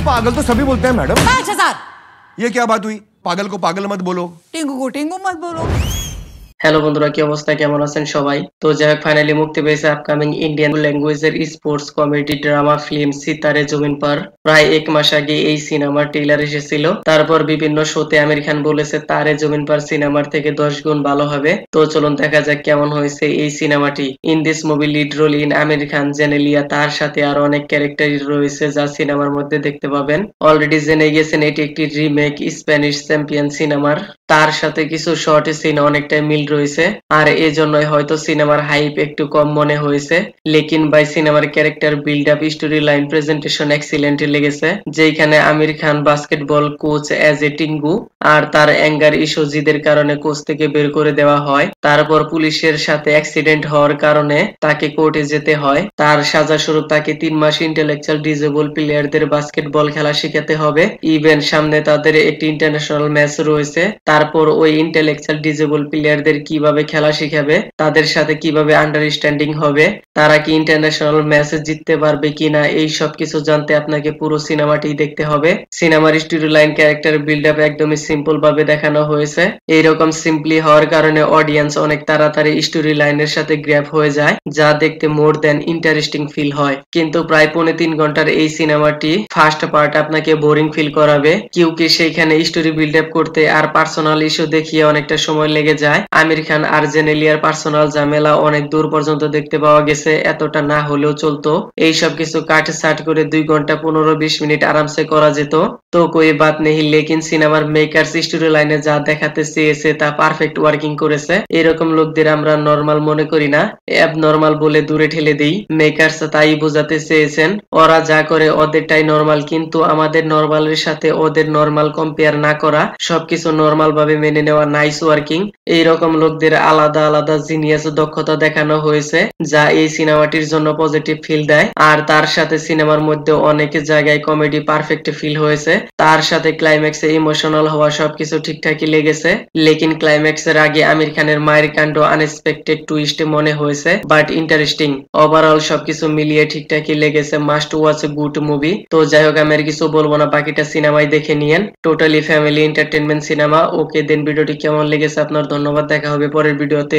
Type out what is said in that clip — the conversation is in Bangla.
पागल तो सभी बोलते हैं मैडम। 5000। ये क्या बात हुई? पागल को पागल मत बोलो, टिंगू को टिंगू मत बोलो। হ্যালো বন্ধুরা, কি অবস্থা, কেমন আছেন সবাই? তো যাই হোক, ফাইনালি মুক্তি পেয়েছে আপকামিং ইন্ডিয়ান ল্যাঙ্গুয়েজের sports comedy drama film Sitaare Zameen Par. প্রায় 1 মাস আগে এই সিনেমার ট্রেলার এসেছিল। তারপর বিভিন্ন শোতে আমির খান বলেছে তারে জমিন পার সিনেমার থেকে 10 গুণ ভালো হবে। তো চলুন দেখা যাক কেমন হয়েছে এই সিনেমাটি। In this movie lead role in Aamir Khan, Genelia, তার সাথে আরো অনেক ক্যারেক্টার রয়েছে যা সিনেমার মধ্যে দেখতে পাবেন। অলরেডি জেনে গেছেন এটি একটি রিমেক স্প্যানিশ চ্যাম্পিয়ন সিনেমার। তার সাথে কিছু শর্ট সিন অনেকটাই মিল রয়েছে, আর এজন্যই হয়তো সিনেমার হাইপ একটু কম মনে হয়েছে। লেকিন বাই সিনেমার character build up, story line, presentation excellent লেগেছে। যেখানে Aamir Khan basketball coach as a টিঙ্গু, আর তার অ্যাঙ্গার ইস্যু জিদের কারণে কোচ থেকে বের করে দেওয়া হয়। তারপর পুলিশের সাথে অ্যাক্সিডেন্ট হওয়ার কারণে তাকে কোর্টে যেতে হয়। তার সাজা স্বরূপ তাকে 3 মাস ইন্টেলেকচুয়াল ডিসেবল প্লেয়ারদের বাস্কেটবল খেলা শেখাতে হবে। ইভেন সামনে তাদের একটি ইন্টারন্যাশনাল ম্যাচ রয়েছে। তারপর ওই ইন্টেলেকচুয়াল ডিসেবল প্লেয়ারদের কিভাবে খেলা শিখাবে, তাদের সাথে কিভাবে আন্ডারস্ট্যান্ডিং হবে, তারা কি ইন্টারন্যাশনাল ম্যাচে জিততে পারবে কিনা, এই সব কিছু জানতে আপনাকে পুরো সিনেমাটি দেখতে হবে। সিনেমার story line, character build up একদমই সিম্পল ভাবে দেখানো হয়েছে। এইরকম সিম্পলি হওয়ার কারণে অডিয়েন্স অনেক তাড়াতাড়ি স্টোরি লাইনের সাথে গ্র্যাব হয়ে যায়, যা দেখতে মোর দেন ইন্টারেস্টিং ফিল হয়। কিন্তু প্রায় 3.25 ঘন্টার এই সিনেমাটি ফার্স্ট পার্ট আপনাকে বোরিং ফিল করাবে, কিউকি সেইখানে স্টোরি বিল্ড আপ করতে আর পার্সোনাল ইস্যু দেখিয়ে অনেকটা সময় লেগে যায়। আমির খান আর জেনেলিয়ার পার্সোনাল ঝামেলা অনেক দূর পর্যন্ত দেখতে পাওয়া গেছে, এতটা না হলেও চলতো। এই সব কিছু কাট সাট করে 2 ঘন্টা 15-20 মিনিট আরামসে করা যেত। তো কোই বাত নেই, লেকিন সিনেমার মেকার্স স্টোরি লাইনে যা দেখাতে চেয়েছে তা পারফেক্ট ওয়ার্কিং করেছে। এরকম লোকদের আমরা নরমাল মনে করি না, অ্যাবনরমাল বলে দূরে ঠেলে দেই। মেকার্স তাই বোঝাতে চেয়েছেন ওরা যা করে ওদেরটাই নরমাল, কিন্তু আমাদের নরমালের সাথে ওদের নরমাল কম্পেয়ার না করা, সবকিছু নরমাল ভাবে মেনে নেওয়া, নাইস ওয়ার্কিং। এইরকম লোকদের আলাদা আলাদা জিনিয়াস দক্ষতা দেখানো হয়েছে, যা এই সিনেমাটির জন্য পজিটিভ ফিল দেয়। আর তার সাথে সিনেমার মধ্যে অনেক জায়গায় কমেডি পারফেক্ট ফিল হয়েছে। তার সাথে ক্লাইম্যাক্সে ইমোশনাল হওয়া সবকিছু ঠিকঠাকই লেগেছে। লেকিন ক্লাইম্যাক্সের আগে আমির খানের মায়ের কাণ্ড আনএক্সপেক্টেড টুইস্ট মনে হয়েছে, বাট ইন্টারেস্টিং। ওভারঅল সবকিছু মিলিয়ে ঠিকঠাকই লেগেছে। Must watch a good movie. তো যাই হোক, আমি আর কিছু বলবো না, বাকিটা সিনেমায় দেখে নিয়েন। Totally family entertainment cinema. Okay then, ভিডিওটি কেমন লেগেছে আপনার? ধন্যবাদ, দেখা হবে পরের ভিডিওতে।